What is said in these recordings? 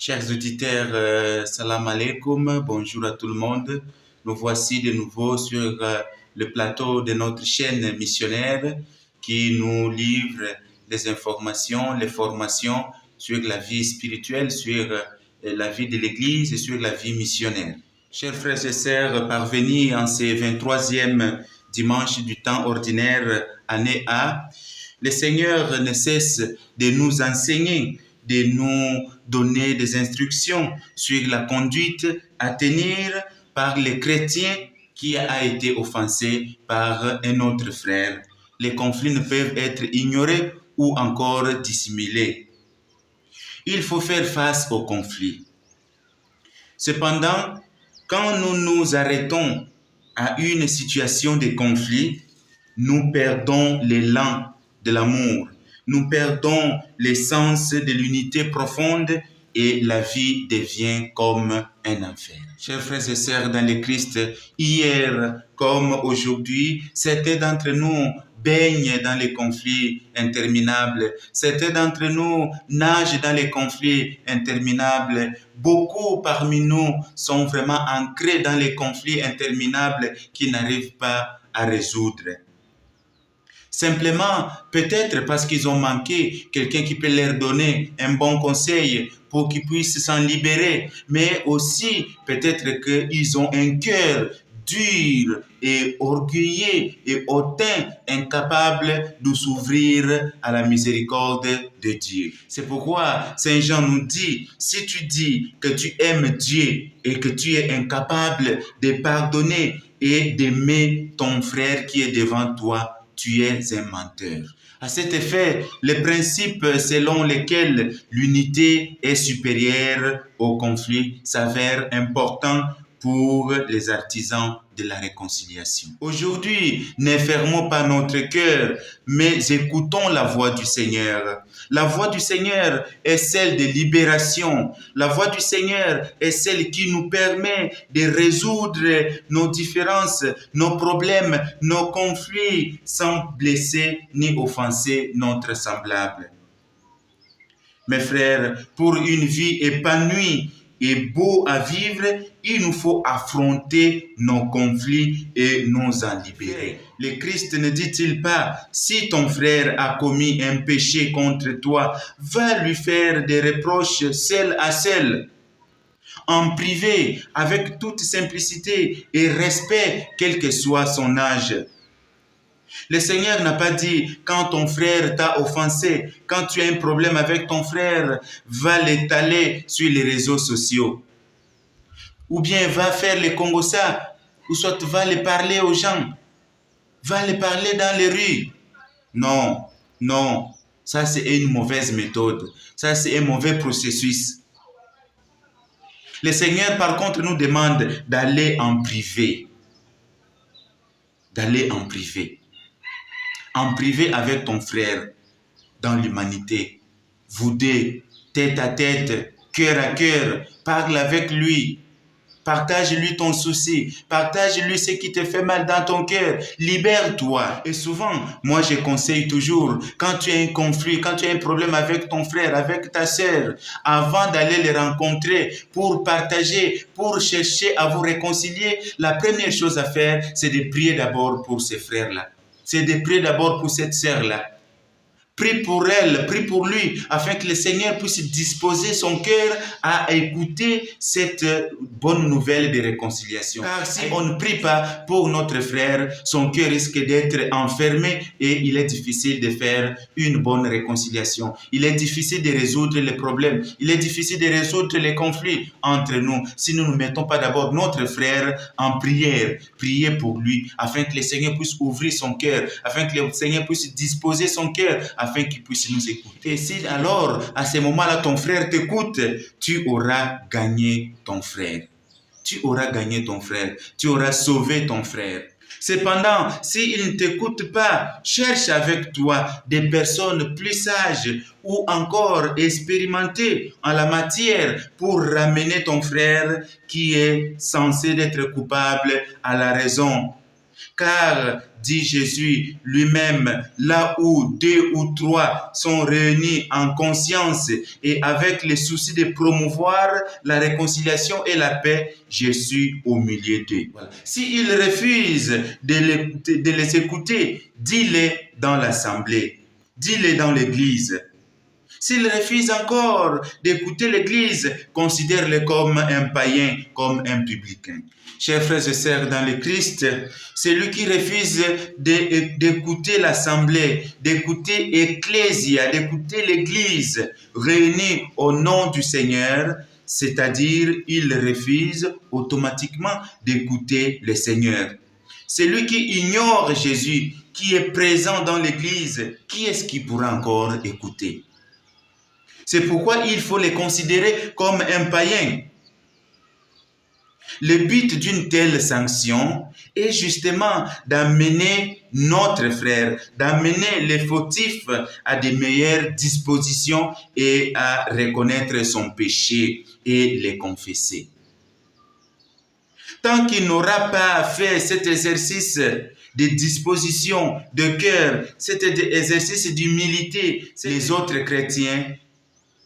Chers auditeurs, salam alaikum, bonjour à tout le monde. Nous voici de nouveau sur le plateau de notre chaîne missionnaire qui nous livre des informations, les formations sur la vie spirituelle, sur la vie de l'Église et sur la vie missionnaire. Chers frères et sœurs, parvenus en ce 23e dimanche du temps ordinaire, année A, le Seigneur ne cesse de nous enseigner, de nous donner des instructions sur la conduite à tenir par les chrétiens qui a été offensé par un autre frère. Les conflits ne peuvent être ignorés ou encore dissimulés. Il faut faire face aux conflits. Cependant, quand nous nous arrêtons à une situation de conflit, nous perdons l'élan de l'amour. Nous perdons l'essence de l'unité profonde et la vie devient comme un enfer. Chers frères et sœurs dans le Christ, hier comme aujourd'hui, certains d'entre nous baignent dans les conflits interminables. Certains d'entre nous nagent dans les conflits interminables. Beaucoup parmi nous sont vraiment ancrés dans les conflits interminables qui n'arrivent pas à résoudre. Simplement, peut-être parce qu'ils ont manqué quelqu'un qui peut leur donner un bon conseil pour qu'ils puissent s'en libérer, mais aussi peut-être qu'ils ont un cœur dur et orgueilleux et hautain, incapable de s'ouvrir à la miséricorde de Dieu. C'est pourquoi Saint Jean nous dit, si tu dis que tu aimes Dieu et que tu es incapable de pardonner et d'aimer ton frère qui est devant toi, tu es un menteur. À cet effet, les principes selon lesquels l'unité est supérieure au conflit s'avèrent importants pour les artisans de la réconciliation. Aujourd'hui, ne fermons pas notre cœur, mais écoutons la voix du Seigneur. La voix du Seigneur est celle de libération. La voix du Seigneur est celle qui nous permet de résoudre nos différences, nos problèmes, nos conflits sans blesser ni offenser notre semblable. Mes frères, pour une vie épanouie et beau à vivre, il nous faut affronter nos conflits et nous en libérer. Le Christ ne dit-il pas, si ton frère a commis un péché contre toi, va lui faire des reproches seul à seul, en privé, avec toute simplicité et respect, quel que soit son âge. Le Seigneur n'a pas dit, quand ton frère t'a offensé, quand tu as un problème avec ton frère, va l'étaler sur les réseaux sociaux. Ou bien va faire les Congossa, ou soit va les parler aux gens, va les parler dans les rues. Non, non, ça c'est une mauvaise méthode, ça c'est un mauvais processus. Le Seigneur par contre nous demande d'aller en privé. D'aller en privé. En privé avec ton frère, dans l'humanité. Vous deux, tête à tête, cœur à cœur, parle avec lui. Partage-lui ton souci, partage-lui ce qui te fait mal dans ton cœur, libère-toi. Et souvent, moi je conseille toujours, quand tu as un conflit, quand tu as un problème avec ton frère, avec ta sœur, avant d'aller les rencontrer pour partager, pour chercher à vous réconcilier, la première chose à faire, c'est de prier d'abord pour ces frères-là. C'est de prier d'abord pour cette sœur-là. Prie pour elle, prie pour lui, afin que le Seigneur puisse disposer son cœur à écouter cette bonne nouvelle de réconciliation. Car si on ne prie pas pour notre frère, son cœur risque d'être enfermé et il est difficile de faire une bonne réconciliation. Il est difficile de résoudre les problèmes. Il est difficile de résoudre les conflits entre nous si nous ne mettons pas d'abord notre frère en prière. Prier pour lui, afin que le Seigneur puisse ouvrir son cœur, afin que le Seigneur puisse disposer son cœur, afin qu'il puisse nous écouter. Et si alors, à ce moment-là, ton frère t'écoute, tu auras gagné ton frère. Tu auras gagné ton frère. Tu auras sauvé ton frère. Cependant, s'il ne t'écoute pas, cherche avec toi des personnes plus sages ou encore expérimentées en la matière pour ramener ton frère qui est censé être coupable à la raison. car, dit Jésus lui-même, là où 2 ou 3 sont réunis en conscience et avec le souci de promouvoir la réconciliation et la paix, je suis au milieu d'eux. Voilà. S'ils refusent de les écouter, dis-le dans l'assemblée, dis-le dans l'église. S'ils refusent encore d'écouter l'Église, considère-le comme un païen, comme un publicain. Chers frères et sœurs dans le Christ, celui qui refuse d'écouter l'Assemblée, d'écouter Ecclésia, d'écouter l'Église réunie au nom du Seigneur, c'est-à-dire il refuse automatiquement d'écouter le Seigneur. Celui qui ignore Jésus, qui est présent dans l'Église, qui est-ce qui pourra encore écouter? C'est pourquoi il faut les considérer comme un païen. Le but d'une telle sanction est justement d'amener notre frère, d'amener les fautifs à de meilleures dispositions et à reconnaître son péché et les confesser. Tant qu'il n'aura pas fait cet exercice de disposition de cœur, cet exercice d'humilité, les autres chrétiens,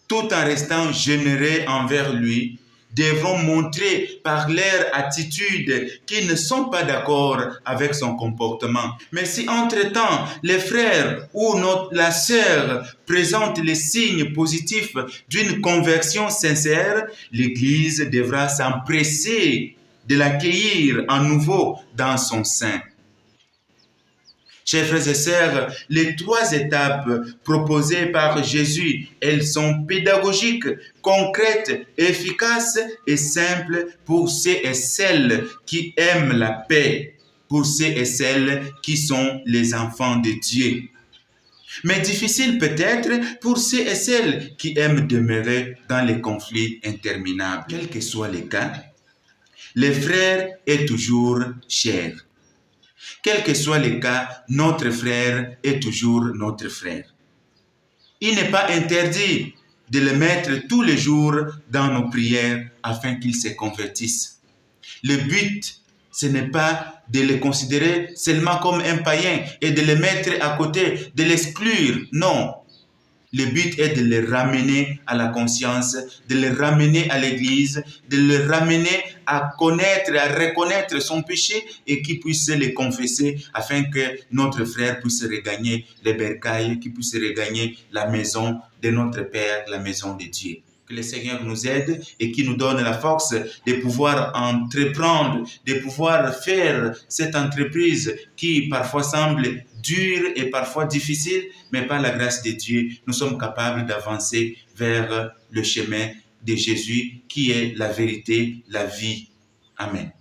tout en restant généreux envers lui, devront montrer par leur attitude qu'ils ne sont pas d'accord avec son comportement. Mais si entre-temps, les frères ou la sœur présentent les signes positifs d'une conversion sincère, l'Église devra s'empresser de l'accueillir à nouveau dans son sein. Chers frères et sœurs, les 3 étapes proposées par Jésus, elles sont pédagogiques, concrètes, efficaces et simples pour ceux et celles qui aiment la paix, pour ceux et celles qui sont les enfants de Dieu. Mais difficile peut-être pour ceux et celles qui aiment demeurer dans les conflits interminables. Quel que soit le cas, le frère est toujours cher. Quel que soit le cas, notre frère est toujours notre frère. Il n'est pas interdit de le mettre tous les jours dans nos prières afin qu'il se convertisse. Le but, ce n'est pas de le considérer seulement comme un païen et de le mettre à côté, de l'exclure. Non. Le but est de le ramener à la conscience, de le ramener à l'église, de le ramener à connaître, à reconnaître son péché et qu'il puisse le confesser afin que notre frère puisse regagner les bercailles, qu'il puisse regagner la maison de notre Père, la maison de Dieu. Que le Seigneur nous aide et qu'il nous donne la force de pouvoir entreprendre, de pouvoir faire cette entreprise qui parfois semble dure et parfois difficile, mais par la grâce de Dieu, nous sommes capables d'avancer vers le chemin de Jésus qui est la vérité, la vie. Amen.